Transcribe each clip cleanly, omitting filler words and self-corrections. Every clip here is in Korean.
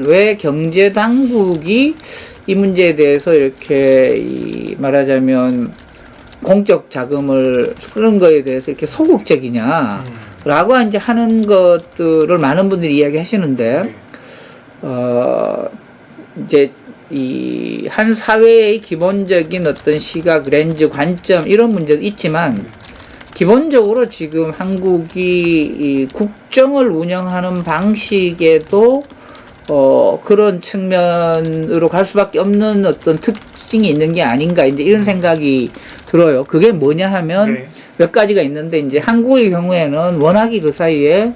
왜 경제 당국이 이 문제에 대해서 이렇게 말하자면 공적 자금을 쓰는 거에 대해서 이렇게 소극적이냐라고 이제 하는 것들을 많은 분들이 이야기하시는데, 이제 이 한 사회의 기본적인 어떤 시각, 렌즈, 관점 이런 문제도 있지만 기본적으로 지금 한국이 이 국정을 운영하는 방식에도 그런 측면으로 갈 수밖에 없는 어떤 특징이 있는 게 아닌가, 이제 이런 생각이 들어요. 그게 뭐냐 하면 몇 가지가 있는데, 이제 한국의 경우에는 워낙에 그 사이에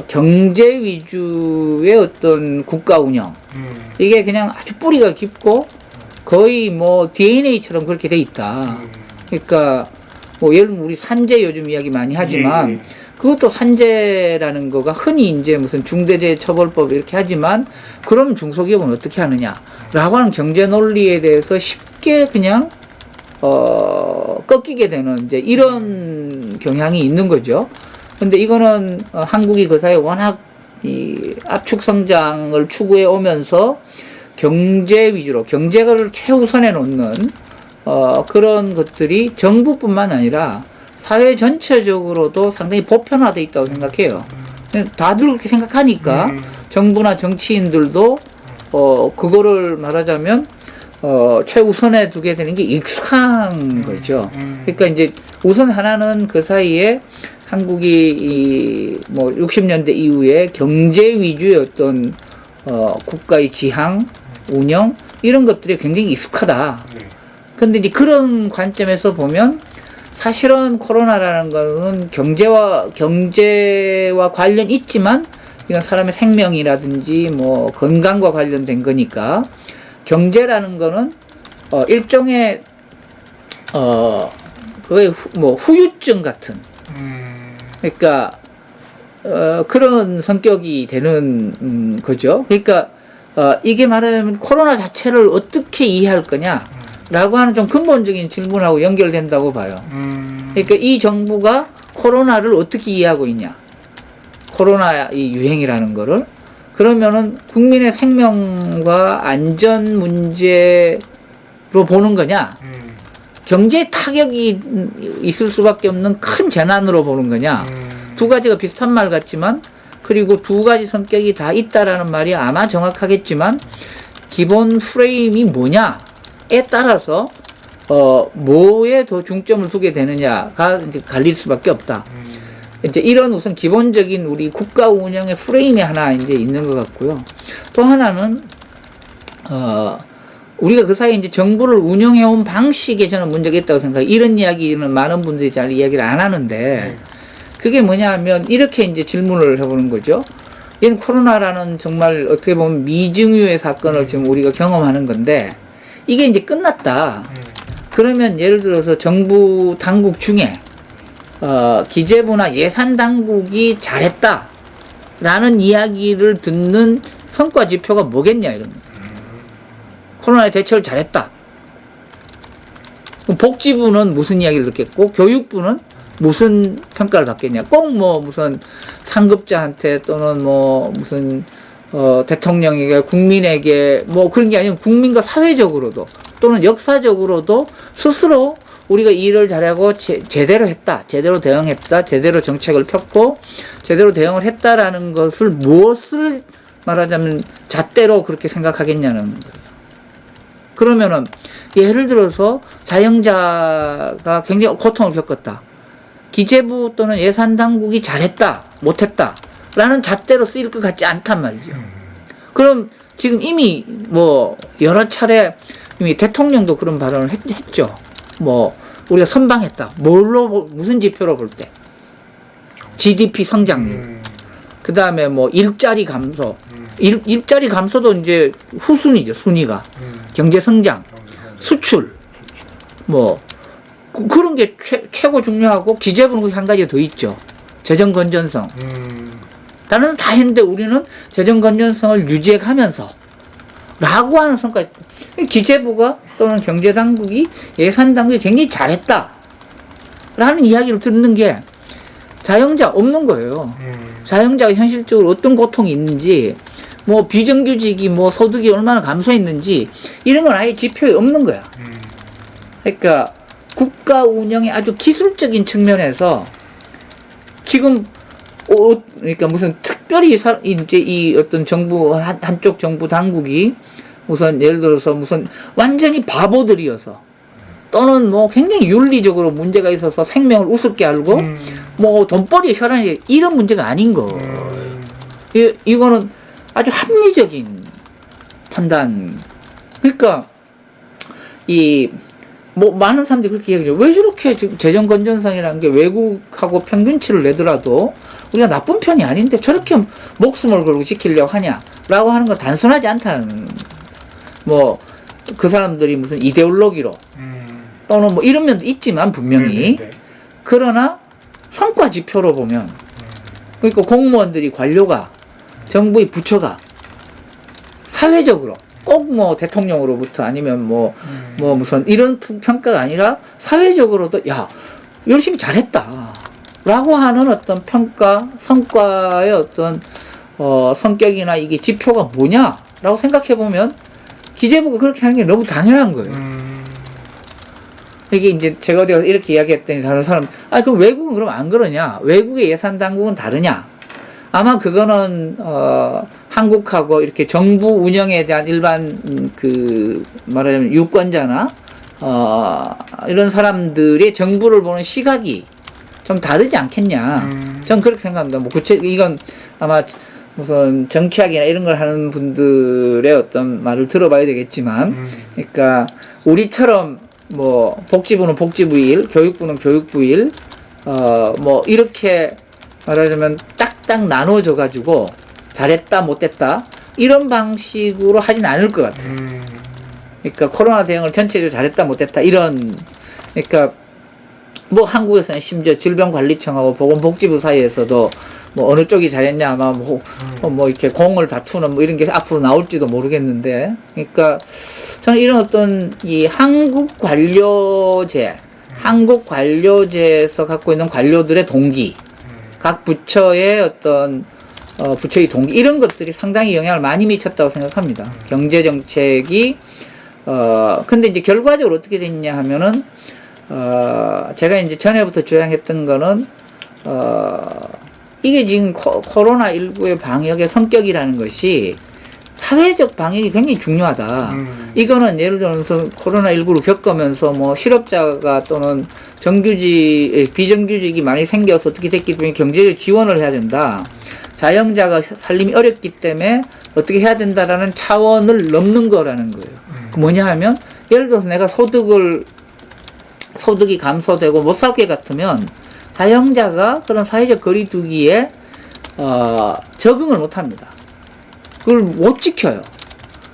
경제 위주의 어떤 국가 운영, 이게 그냥 아주 뿌리가 깊고 거의 뭐 DNA처럼 그렇게 돼 있다. 그러니까 뭐 예를 들면 우리 산재 요즘 이야기 많이 하지만 그것도 산재라는 거가 흔히 이제 무슨 중대재해처벌법 이렇게 하지만, 그럼 중소기업은 어떻게 하느냐라고 하는 경제 논리에 대해서 쉽게 그냥 꺾이게 되는 이제 이런 경향이 있는 거죠. 근데 이거는 한국이 그 사이에 워낙 이 압축 성장을 추구해 오면서 경제 위주로 경제를 최우선에 놓는 그런 것들이 정부뿐만 아니라 사회 전체적으로도 상당히 보편화되어 있다고 생각해요. 다들 그렇게 생각하니까 정부나 정치인들도 그거를 말하자면 최우선에 두게 되는 게 익숙한 거죠. 그러니까 이제 우선 하나는 그 사이에 한국이 뭐 60년대 이후에 경제 위주의 어떤 국가의 지향, 운영 이런 것들이 굉장히 익숙하다. 근데 이제 그런 관점에서 보면 사실은 코로나라는 것은 경제와 관련 있지만 이건 사람의 생명이라든지 뭐 건강과 관련된 거니까, 경제라는 거는 일종의 그거의 뭐 후유증 같은, 그러니까 그런 성격이 되는 거죠. 그러니까 이게 말하자면 코로나 자체를 어떻게 이해할 거냐라고 하는 좀 근본적인 질문하고 연결된다고 봐요. 그러니까 이 정부가 코로나를 어떻게 이해하고 있냐, 코로나 이 유행이라는 거를. 그러면은 국민의 생명과 안전 문제로 보는 거냐, 경제 타격이 있을 수밖에 없는 큰 재난으로 보는 거냐, 두 가지가 비슷한 말 같지만, 그리고 두 가지 성격이 다 있다라는 말이 아마 정확하겠지만, 기본 프레임이 뭐냐에 따라서 뭐에 더 중점을 두게 되느냐가 이제 갈릴 수밖에 없다. 이제 이런 우선 기본적인 우리 국가 운영의 프레임이 하나 이제 있는 것 같고요. 또 하나는 우리가 그 사이에 이제 정부를 운영해온 방식에 저는 문제가 있다고 생각해요. 이런 이야기는 많은 분들이 잘 이야기를 안 하는데, 그게 뭐냐 하면 이렇게 이제 질문을 해보는 거죠. 이는 코로나라는 정말 어떻게 보면 미증유의 사건을 지금 우리가 경험하는 건데, 이게 이제 끝났다. 그러면 예를 들어서 정부 당국 중에 기재부나 예산 당국이 잘했다라는 이야기를 듣는 성과 지표가 뭐겠냐, 이런 거. 코로나에 대처를 잘했다. 복지부는 무슨 이야기를 듣겠고, 교육부는 무슨 평가를 받겠냐. 꼭 뭐 무슨 상급자한테 또는 뭐 무슨 대통령에게, 국민에게 뭐 그런 게 아니고 국민과 사회적으로도 또는 역사적으로도 스스로 우리가 일을 잘하고 제대로 했다, 제대로 대응했다, 제대로 정책을 폈고 제대로 대응을 했다라는 것을 무엇을 말하자면 잣대로 그렇게 생각하겠냐는 거예요. 그러면은 예를 들어서 자영자가 굉장히 고통을 겪었다. 기재부 또는 예산당국이 잘했다, 못했다 라는 잣대로 쓰일 것 같지 않단 말이죠. 그럼 지금 이미 뭐 여러 차례 이미 대통령도 그런 발언을 했죠. 뭐 우리가 선방했다. 뭘로, 무슨 지표로 볼 때? GDP 성장률. 그 다음에 뭐 일자리 감소. 일자리 감소도 이제 후순위죠, 순위가. 경제 성장, 수출. 뭐, 그런 게 최고 중요하고, 기재부는 한 가지가 더 있죠. 재정 건전성. 다른 다 했는데 우리는 재정 건전성을 유지해가면서 라고 하는 성과. 기재부가 또는 경제당국이, 예산당국이 굉장히 잘했다 라는 이야기를 듣는 게 자영자 없는 거예요. 자영자가 현실적으로 어떤 고통이 있는지 뭐 비정규직이 뭐 소득이 얼마나 감소했는지 이런 건 아예 지표에 없는 거야. 그러니까 국가 운영의 아주 기술적인 측면에서 지금 그러니까 무슨 특별히 이제 이 어떤 정부 한쪽 정부 당국이 우선 예를 들어서 무슨 완전히 바보들이어서 또는 뭐 굉장히 윤리적으로 문제가 있어서 생명을 우습게 알고 뭐 돈벌이에 혈안이 이런 문제가 아닌 거. 이거는 아주 합리적인 판단. 그러니까 뭐 많은 사람들이 그렇게 얘기하죠. 왜 저렇게 지금 재정 건전성이라는 게 외국하고 평균치를 내더라도 우리가 나쁜 편이 아닌데 저렇게 목숨을 걸고 지키려고 하냐라고 하는 건 단순하지 않다는, 뭐 그 사람들이 무슨 이데올로기로 또는 뭐 이런 면도 있지만 분명히 그러나 성과 지표로 보면 그러니까 공무원들이 관료가 정부의 부처가 사회적으로 꼭 뭐 대통령으로부터 아니면 뭐 무슨 이런 평가가 아니라 사회적으로도 야 열심히 잘했다 라고 하는 어떤 평가 성과의 어떤 성격이나 이게 지표가 뭐냐 라고 생각해 보면 기재부가 그렇게 하는 게 너무 당연한 거예요. 이게 이제 제가 어디 가서 이렇게 이야기했더니 다른 사람 그럼 외국은 그럼 안 그러냐, 외국의 예산 당국은 다르냐. 아마 그거는 한국하고 이렇게 정부 운영에 대한 일반 말하자면 유권자나 이런 사람들의 정부를 보는 시각이 좀 다르지 않겠냐. 전 그렇게 생각합니다. 뭐 이건 아마 무슨 정치학이나 이런 걸 하는 분들의 어떤 말을 들어봐야 되겠지만, 그러니까 우리처럼 뭐 복지부는 복지부 일, 교육부는 교육부 일, 뭐 이렇게 말하자면 딱딱 나눠져 가지고 잘했다 못했다 이런 방식으로 하진 않을 것 같아요. 그러니까 코로나 대응을 전체적으로 잘했다 못했다 이런, 그러니까 뭐 한국에서는 심지어 질병관리청하고 보건복지부 사이에서도 뭐 어느 쪽이 잘했냐 아마 뭐 이렇게 공을 다투는 뭐 이런 게 앞으로 나올지도 모르겠는데, 그러니까 저는 이런 어떤 이 한국 관료제에서 갖고 있는 관료들의 동기, 각 부처의 어떤 부처의 동기 이런 것들이 상당히 영향을 많이 미쳤다고 생각합니다. 경제 정책이 근데 이제 결과적으로 어떻게 됐냐 하면은 제가 이제 전에부터 주장했던 거는 이게 지금 코로나19의 방역의 성격이라는 것이 사회적 방역이 굉장히 중요하다. 이거는 예를 들어서 코로나19를 겪으면서 뭐 실업자가 또는 비정규직이 많이 생겨서 어떻게 됐기 때문에 경제적 지원을 해야 된다. 자영자가 살림이 어렵기 때문에 어떻게 해야 된다라는 차원을 넘는 거라는 거예요. 뭐냐 하면 예를 들어서 내가 소득이 감소되고 못 살 것 같으면 자영자가 그런 사회적 거리두기에 적응을 못 합니다. 그걸 못 지켜요.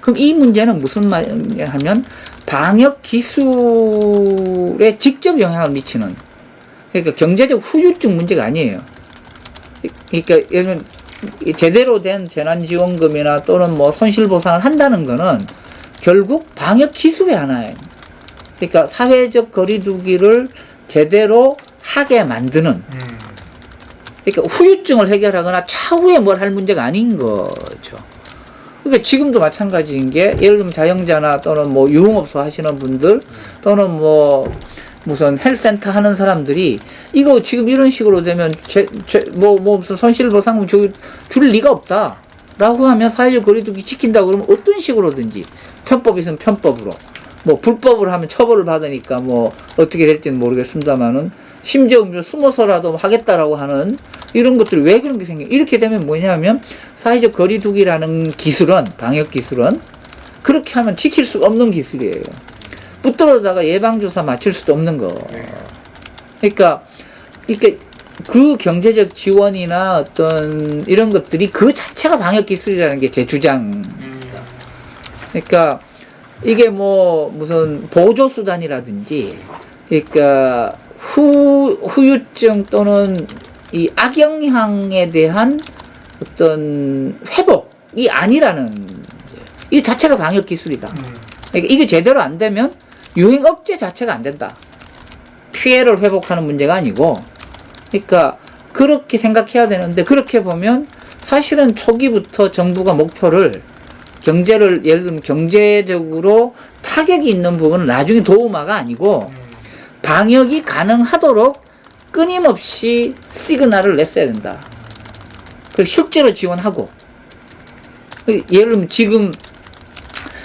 그럼 이 문제는 무슨 말이냐 하면 방역 기술에 직접 영향을 미치는, 그러니까 경제적 후유증 문제가 아니에요. 그러니까 예를 들면 제대로 된 재난지원금이나 또는 뭐 손실보상을 한다는 거는 결국 방역 기술의 하나예요. 그러니까 사회적 거리두기를 제대로 하게 만드는, 그러니까 후유증을 해결하거나 차후에 뭘 할 문제가 아닌 거죠. 그러니까 지금도 마찬가지인 게 예를 들면 자영자나 또는 뭐 유흥업소 하시는 분들 또는 뭐 무슨 헬스센터 하는 사람들이 이거 지금 이런 식으로 되면 무슨 손실보상금 줄 리가 없다 라고 하면 사회적 거리두기 지킨다고 그러면 어떤 식으로든지 편법이 있으면 편법으로, 뭐 불법으로 하면 처벌을 받으니까 뭐 어떻게 될지는 모르겠습니다만은 심지어 숨어서라도 하겠다라고 하는 이런 것들이 왜 그런 게 생겨요? 이렇게 되면 뭐냐면 사회적 거리두기라는 기술은, 방역 기술은 그렇게 하면 지킬 수 없는 기술이에요. 붙들어다가 예방주사 맞출 수도 없는 거. 그러니까 그 경제적 지원이나 어떤 이런 것들이 그 자체가 방역 기술이라는 게 제 주장입니다. 그러니까 이게 뭐 무슨 보조 수단이라든지, 그러니까 후유증 또는 이 악영향에 대한 어떤 회복이 아니라는, 이 자체가 방역 기술이다. 그러니까 이게 제대로 안 되면 유행 억제 자체가 안 된다. 피해를 회복하는 문제가 아니고, 그러니까 그렇게 생각해야 되는데, 그렇게 보면 사실은 초기부터 정부가 목표를 경제를 예를 들면 경제적으로 타격이 있는 부분은 나중에 도우마가 아니고 방역이 가능하도록 끊임없이 시그널을 냈어야 된다. 그리고 실제로 지원하고 예를 들면 지금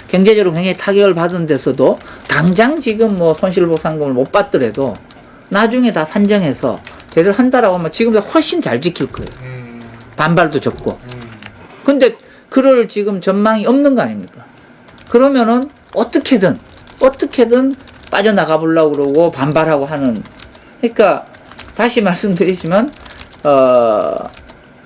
경제적으로 굉장히 타격을 받은 데서도 당장 지금 뭐 손실보상금을 못 받더라도 나중에 다 산정해서 제대로 한다라고 하면 지금보다 훨씬 잘 지킬 거예요. 반발도 적고. 근데 그럴 지금 전망이 없는 거 아닙니까? 그러면은 어떻게든 빠져나가 보려고 그러고 반발하고 하는. 그러니까 다시 말씀드리지만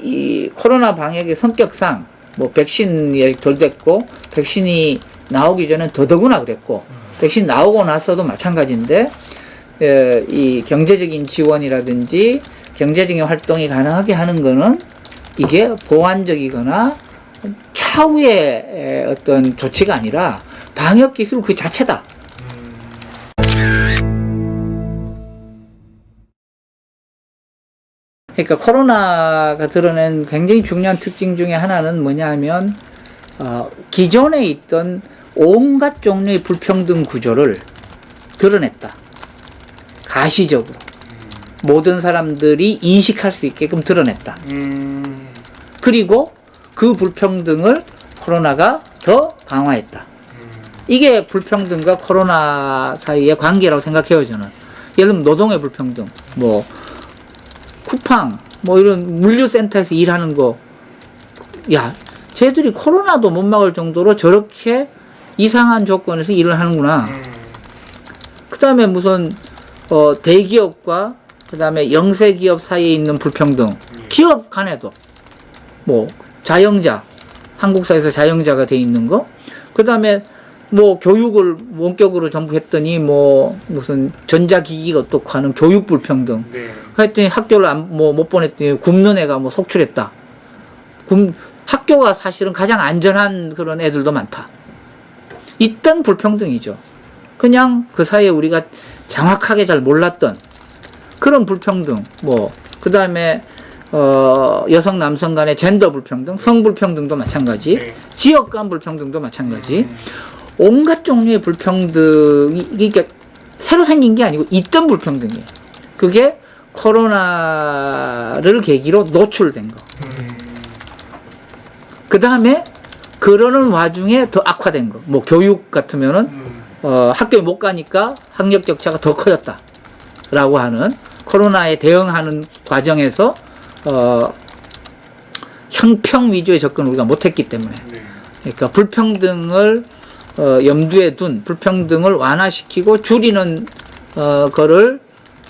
이 코로나 방역의 성격상 뭐 백신이 덜 됐고 백신이 나오기 전에 더더구나 그랬고 백신 나오고 나서도 마찬가지인데 이 경제적인 지원이라든지 경제적인 활동이 가능하게 하는 거는 이게 보완적이거나 차후의 어떤 조치가 아니라 방역 기술 그 자체다. 그러니까 코로나가 드러낸 굉장히 중요한 특징 중에 하나는 뭐냐면 기존에 있던 온갖 종류의 불평등 구조를 드러냈다. 가시적으로 모든 사람들이 인식할 수 있게끔 드러냈다. 그리고 그 불평등을 코로나가 더 강화했다. 이게 불평등과 코로나 사이의 관계라고 생각해요, 저는. 예를 들면 노동의 불평등, 뭐 쿠팡, 뭐 이런 물류센터에서 일하는 거, 야, 쟤들이 코로나도 못 막을 정도로 저렇게 이상한 조건에서 일을 하는구나. 그 다음에 무슨 대기업과 그 다음에 영세기업 사이에 있는 불평등, 기업 간에도 뭐 자영자, 한국사에서 자영자가 돼 있는 거, 그 다음에 뭐 교육을 원격으로 전부 했더니 뭐 무슨 전자기기가 어떻고 하는 교육 불평등. 네. 했더니 학교를 못 보냈더니 굶는 애가 뭐 속출했다. 학교가 사실은 가장 안전한 그런 애들도 많다. 있던 불평등이죠. 그냥 그 사이에 우리가 정확하게 잘 몰랐던 그런 불평등, 뭐 그 다음에 여성 남성 간의 젠더 불평등, 성불평등도 마찬가지, 네. 지역 간 불평등도 마찬가지. 온갖 종류의 불평등이 그러니까 새로 생긴 게 아니고 있던 불평등이에요. 그게 코로나를 계기로 노출된 거. 그 다음에 그러는 와중에 더 악화된 거. 뭐 교육 같으면은 학교에 못 가니까 학력 격차가 더 커졌다라고 하는 코로나에 대응하는 과정에서 형평 위주의 접근을 우리가 못했기 때문에 그러니까 불평등을 염두에 둔 불평등을 완화시키고 줄이는 거를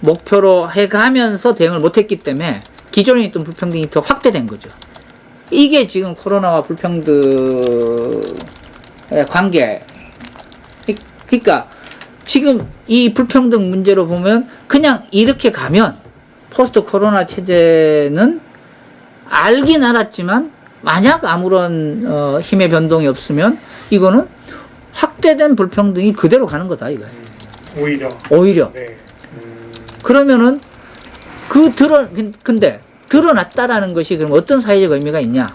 목표로 해가면서 대응을 못했기 때문에 기존에 있던 불평등이 더 확대된 거죠. 이게 지금 코로나와 불평등의 관계. 그러니까 지금 이 불평등 문제로 보면 그냥 이렇게 가면 포스트 코로나 체제는 알긴 알았지만 만약 아무런 힘의 변동이 없으면 이거는 확대된 불평등이 그대로 가는 거다 이거예요. 오히려. 네. 그러면은 근데 드러났다라는 것이 그럼 어떤 사회적 의미가 있냐?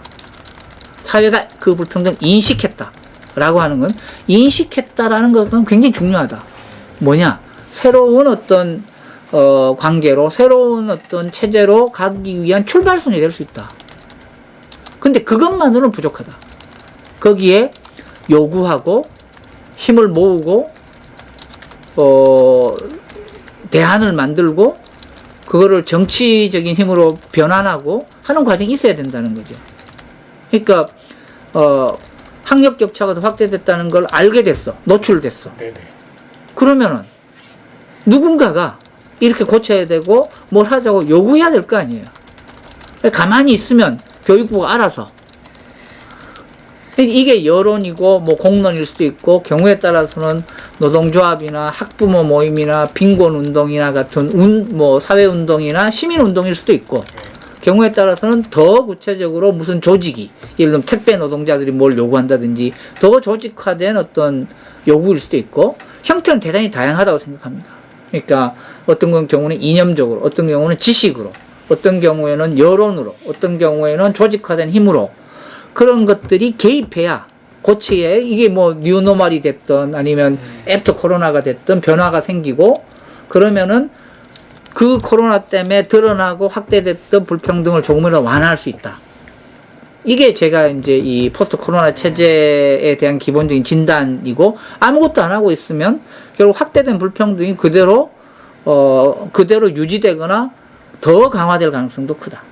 사회가 그 불평등을 인식했다라고 하는 건 인식했다라는 것은 굉장히 중요하다. 뭐냐? 새로운 어떤 관계로 새로운 어떤 체제로 가기 위한 출발선이 될 수 있다. 근데 그것만으로는 부족하다. 거기에 요구하고 힘을 모으고 대안을 만들고 그거를 정치적인 힘으로 변환하고 하는 과정이 있어야 된다는 거죠. 그러니까 학력 격차가 더 확대됐다는 걸 알게 됐어. 노출됐어. 네네. 그러면은 누군가가 이렇게 고쳐야 되고 뭘 하자고 요구해야 될 거 아니에요. 가만히 있으면 교육부가 알아서. 이게 여론이고 뭐 공론일 수도 있고 경우에 따라서는 노동조합이나 학부모 모임이나 빈곤운동이나 같은 뭐 사회운동이나 시민운동일 수도 있고 경우에 따라서는 더 구체적으로 무슨 조직이 예를 들면 택배 노동자들이 뭘 요구한다든지 더 조직화된 어떤 요구일 수도 있고 형태는 대단히 다양하다고 생각합니다. 그러니까 어떤 경우는 이념적으로 어떤 경우는 지식으로 어떤 경우에는 여론으로, 어떤 경우에는 조직화된 힘으로 그런 것들이 개입해야 고치에 이게 뭐 뉴노멀이 됐든 아니면 애프터 코로나가 됐든 변화가 생기고 그러면은 그 코로나 때문에 드러나고 확대됐던 불평등을 조금이라도 완화할 수 있다. 이게 제가 이제 이 포스트 코로나 체제에 대한 기본적인 진단이고 아무것도 안 하고 있으면 결국 확대된 불평등이 그대로 유지되거나 더 강화될 가능성도 크다.